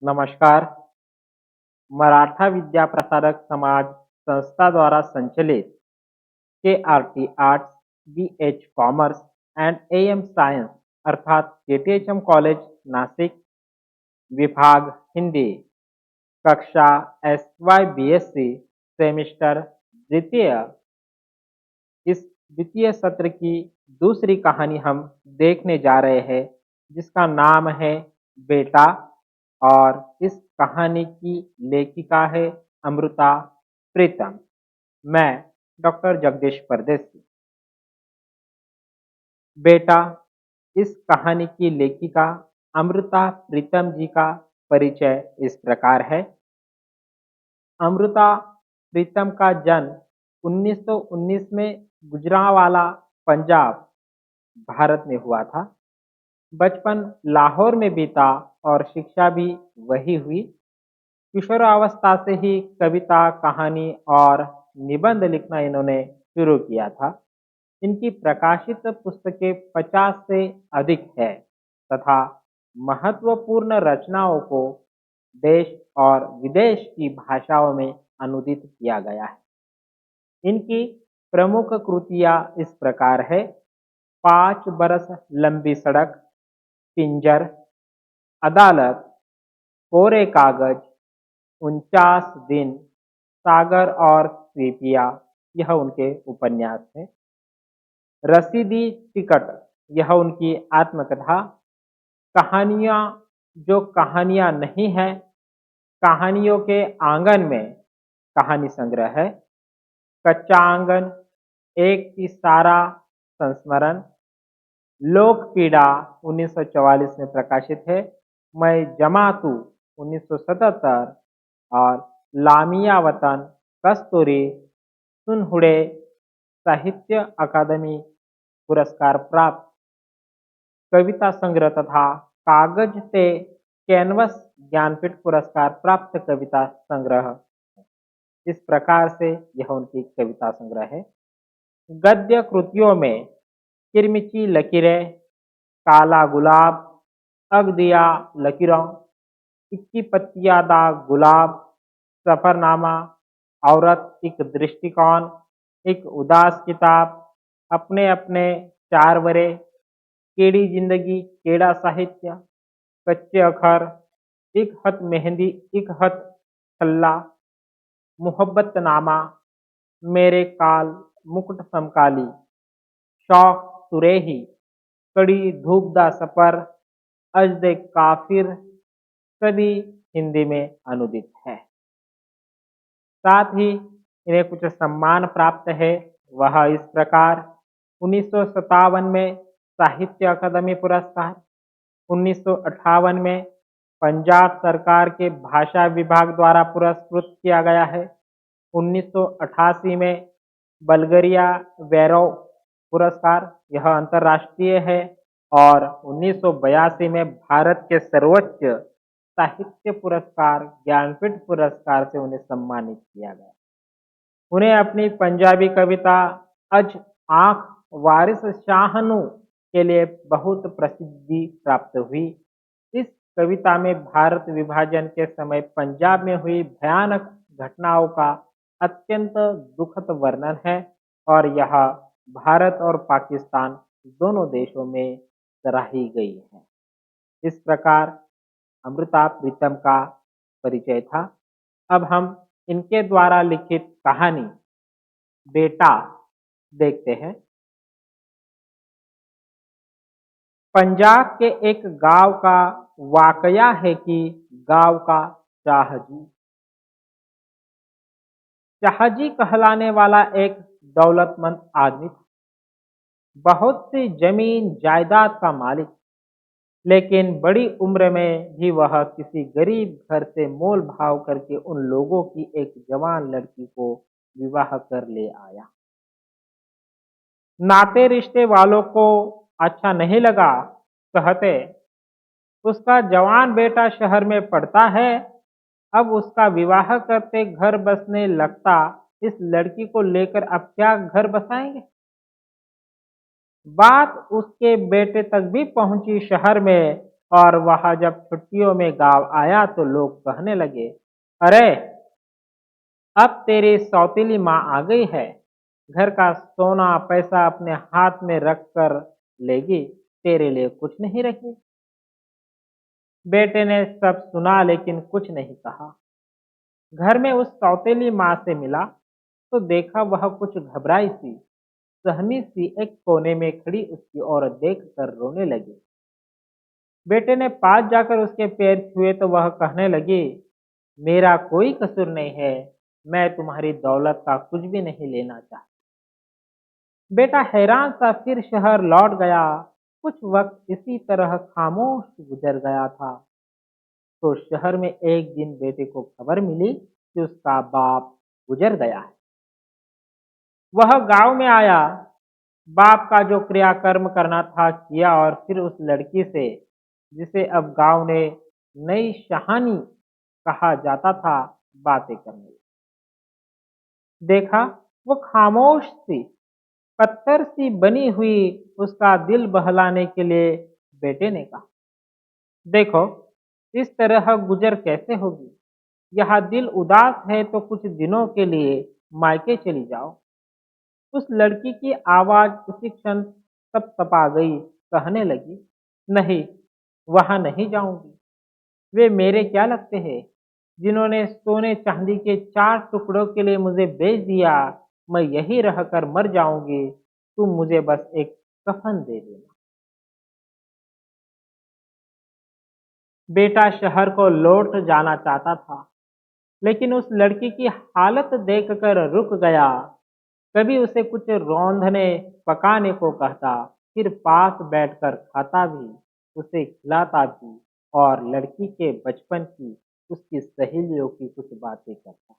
नमस्कार। मराठा विद्या प्रसारक समाज संस्था द्वारा संचालित KRT arts, BH commerce and AM science अर्थात KTHM कॉलेज नासिक, विभाग हिंदी, कक्षा SY BSc सेमिस्टर द्वितीय। इस द्वितीय सत्र की दूसरी कहानी हम देखने जा रहे हैं, जिसका नाम है बेटा। और इस कहानी की लेखिका है अमृता प्रीतम। मैं डॉक्टर जगदीश परदेसी। बेटा, इस कहानी की लेखिका अमृता प्रीतम जी का परिचय इस प्रकार है। अमृता प्रीतम का जन्म 1919 में गुजरांवाला, पंजाब, भारत में हुआ था। बचपन लाहौर में बीता और शिक्षा भी वही हुई। किशोरावस्था से ही कविता, कहानी और निबंध लिखना इन्होंने शुरू किया था। इनकी प्रकाशित पुस्तकें 50 से अधिक है तथा महत्वपूर्ण रचनाओं को देश और विदेश की भाषाओं में अनुदित किया गया है। इनकी प्रमुख कृतियां इस प्रकार है: 5 बरस लंबी सड़क, पिंजर, अदालत, कोरे कागज, 49 दिन, सागर और सीपिया, यह उनके उपन्यास हैं। रसीदी टिकट, यह उनकी आत्मकथा। कहानियाँ जो कहानियाँ नहीं है, कहानियों के आंगन में, कहानी संग्रह है। कच्चा आंगन, एक इशारा, संस्मरण। लोक पीड़ा 1944 में प्रकाशित है। मैं जमातू 1977 और लामिया वतन, कस्तूरी, सुनहुड़े, साहित्य अकादमी पुरस्कार प्राप्त कविता संग्रह तथा कागज से कैनवस ज्ञानपीठ पुरस्कार प्राप्त कविता संग्रह। इस प्रकार से यह उनकी कविता संग्रह है। गद्य कृतियों में किरमिची लकीरें, काला गुलाब, अग दिया लकीरों, इक्की पत्तियां दाग गुलाब, सफरनामा, औरत एक दृष्टिकोण, एक उदास किताब, अपने अपने 4 वरे, केड़ी जिंदगी केड़ा साहित्य, कच्चे अखर, एक हथ मेहंदी एक हथ छल्ला, मोहब्बतनामा, मेरे काल मुकुट समकाली, शौक सुरेही, कड़ी धूप दा सफर, अजदे काफिर, सभी हिंदी में अनुदित है। साथ ही इन्हें कुछ सम्मान प्राप्त है। वह इस प्रकार: 1957 में साहित्य अकादमी पुरस्कार, 1958 में पंजाब सरकार के भाषा विभाग द्वारा पुरस्कृत किया गया है। 1988 में बल्गेरिया वेरोव पुरस्कार, यह अंतर्राष्ट्रीय है। और 1982 में भारत के सर्वोच्च साहित्य पुरस्कार ज्ञानपीठ पुरस्कार से उन्हें सम्मानित किया गया। उन्हें अपनी पंजाबी कविता अज आँख वारिस शाहनु के लिए बहुत प्रसिद्धि प्राप्त हुई। इस कविता में भारत विभाजन के समय पंजाब में हुई भयानक घटनाओं का अत्यंत दुखद वर्णन है और यह भारत और पाकिस्तान दोनों देशों में सराही गई है। इस प्रकार अमृता प्रीतम का परिचय था। अब हम इनके द्वारा लिखित कहानी बेटा देखते हैं। पंजाब के एक गांव का वाकया है कि गांव का शाहजी कहलाने वाला एक दौलतमंद आदमी था। बहुत सी जमीन जायदाद का मालिक, लेकिन बड़ी उम्र में भी वह किसी गरीब घर से मोल भाव करके उन लोगों की एक जवान लड़की को विवाह कर ले आया। नाते रिश्ते वालों को अच्छा नहीं लगा। कहते, उसका जवान बेटा शहर में पढ़ता है, अब उसका विवाह करते घर बसने लगता, इस लड़की को लेकर अब क्या घर बसाएंगे। बात उसके बेटे तक भी पहुंची शहर में और वह जब छुट्टियों में गांव आया तो लोग कहने लगे, अरे अब तेरी सौतीली माँ आ गई है, घर का सोना पैसा अपने हाथ में रख कर लेगी, तेरे लिए कुछ नहीं रखी। बेटे ने सब सुना लेकिन कुछ नहीं कहा। घर में उस सौतेली माँ से मिला तो देखा वह कुछ घबराई सी, सहमी सी एक कोने में खड़ी उसकी ओर देख कर रोने लगी। बेटे ने पास जाकर उसके पैर छुए तो वह कहने लगी, मेरा कोई कसूर नहीं है, मैं तुम्हारी दौलत का कुछ भी नहीं लेना चाहता। बेटा हैरान सा फिर शहर लौट गया। कुछ वक्त इसी तरह खामोश गुजर गया था। तो शहर में एक दिन बेटे को खबर मिली कि उसका बाप गुजर गया है। वह गांव में आया, बाप का जो क्रियाकर्म करना था किया और फिर उस लड़की से, जिसे अब गांव ने नई शहानी कहा जाता था, बातें करने लगा। देखा वो खामोश सी, पत्थर सी बनी हुई, उसका दिल बहलाने के लिए बेटे ने कहा, देखो इस तरह गुजर कैसे होगी। यह दिल उदास है तो कुछ दिनों के लिए मायके चली जाओ। उस लड़की की आवाज उसी क्षण तपतपा गई, कहने लगी, नहीं, वहां नहीं जाऊंगी। वे मेरे क्या लगते हैं, जिन्होंने सोने चांदी के 4 टुकड़ों के लिए मुझे बेच दिया। मैं यही रहकर मर जाऊंगी, तुम मुझे बस एक कफन दे देना। बेटा शहर को लौट जाना चाहता था, लेकिन उस लड़की की हालत देखकर रुक गया। कभी उसे कुछ रौंदने पकाने को कहता, फिर पास बैठकर खाता भी, उसे खिलाता भी और लड़की के बचपन की, उसकी सहेलियों की कुछ बातें करता।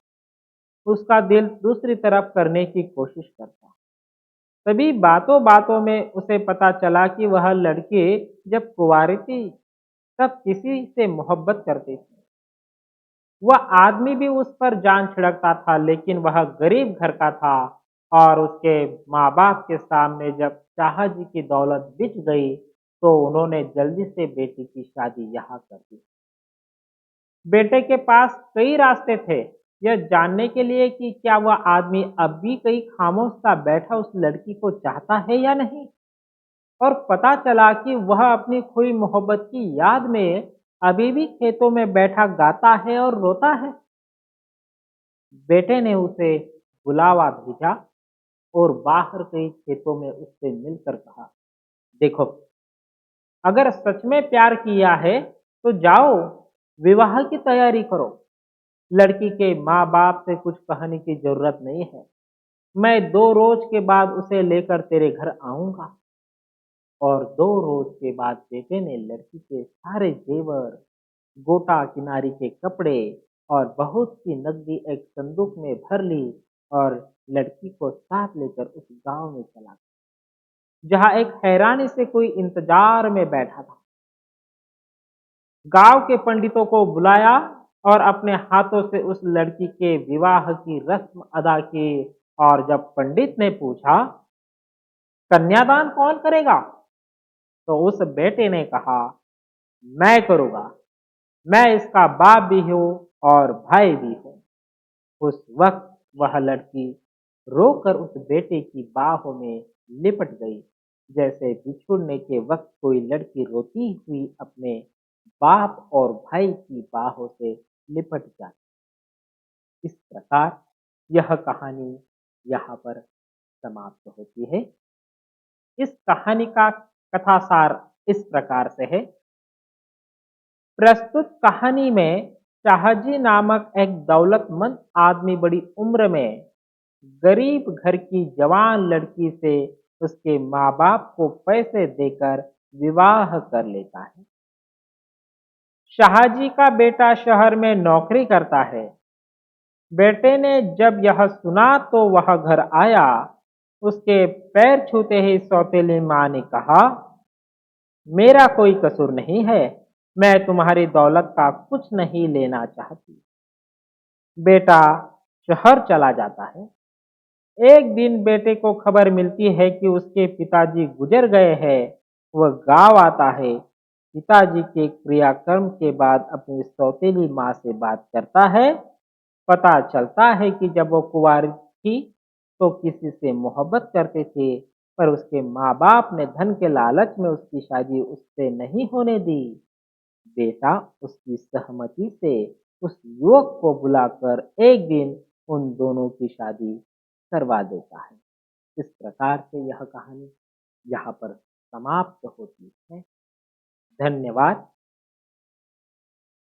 उसका दिल दूसरी तरफ करने की कोशिश करता। तभी बातों बातों में उसे पता चला कि वह लड़की जब कुंवारी थी तब किसी से मोहब्बत करती थी। वह आदमी भी उस पर जान छिड़कता था, लेकिन वह गरीब घर का था और उसके माँ बाप के सामने जब शाह जी की दौलत बिक गई तो उन्होंने जल्दी से बेटी की शादी यहाँ कर दी। बेटे के पास कई रास्ते थे, यह जानने के लिए कि क्या वह आदमी अब भी कहीं खामोश सा बैठा उस लड़की को चाहता है या नहीं। और पता चला कि वह अपनी खोई मोहब्बत की याद में अभी भी खेतों में बैठा गाता है और रोता है। बेटे ने उसे बुलावा भेजा और बाहर कई खेतों में उससे मिलकर कहा, देखो अगर सच में प्यार किया है तो जाओ विवाह की तैयारी करो। लड़की के माँ बाप से कुछ कहने की जरूरत नहीं है। मैं 2 रोज के बाद उसे लेकर तेरे घर आऊंगा। और 2 रोज के बाद बेटे ने लड़की के सारे जेवर, गोटा किनारी के कपड़े और बहुत सी नकदी एक संदूक में भर ली और लड़की को साथ लेकर उस गांव में चला गया, जहां एक हैरानी से कोई इंतजार में बैठा था। गांव के पंडितों को बुलाया और अपने हाथों से उस लड़की के विवाह की रस्म अदा की। और जब पंडित ने पूछा, कन्यादान कौन करेगा, तो उस बेटे ने कहा, मैं करूंगा। मैं इसका बाप भी हूँ और भाई भी हूँ। उस वक्त वह लड़की रोकर उस बेटे की बाहों में लिपट गई, जैसे बिछुड़ने के वक्त कोई लड़की रोती हुई अपने बाप और भाई की बाहों से लिपट जाती। इस प्रकार यह कहानी यहाँ पर समाप्त होती है। इस कहानी का कथासार इस प्रकार से है। प्रस्तुत कहानी में शाहजी नामक एक दौलतमंद आदमी बड़ी उम्र में गरीब घर की जवान लड़की से उसके माँ बाप को पैसे देकर विवाह कर लेता है। शाहजी का बेटा शहर में नौकरी करता है। बेटे ने जब यह सुना तो वह घर आया। उसके पैर छूते ही सौतेली माँ ने कहा, मेरा कोई कसूर नहीं है, मैं तुम्हारी दौलत का कुछ नहीं लेना चाहती। बेटा शहर चला जाता है। एक दिन बेटे को खबर मिलती है कि उसके पिताजी गुजर गए हैं। वह गांव आता है। पिताजी के क्रियाकर्म के बाद अपनी सौतेली माँ से बात करता है। पता चलता है कि जब वो कुंवारी थी तो किसी से मोहब्बत करते थे, पर उसके माँ बाप ने धन के लालच में उसकी शादी उससे नहीं होने दी। बेटा उसकी सहमति से उस युवक को बुलाकर एक दिन उन दोनों की शादी करवा देता है। इस प्रकार से यह कहानी यहाँ पर समाप्त होती है। धन्यवाद।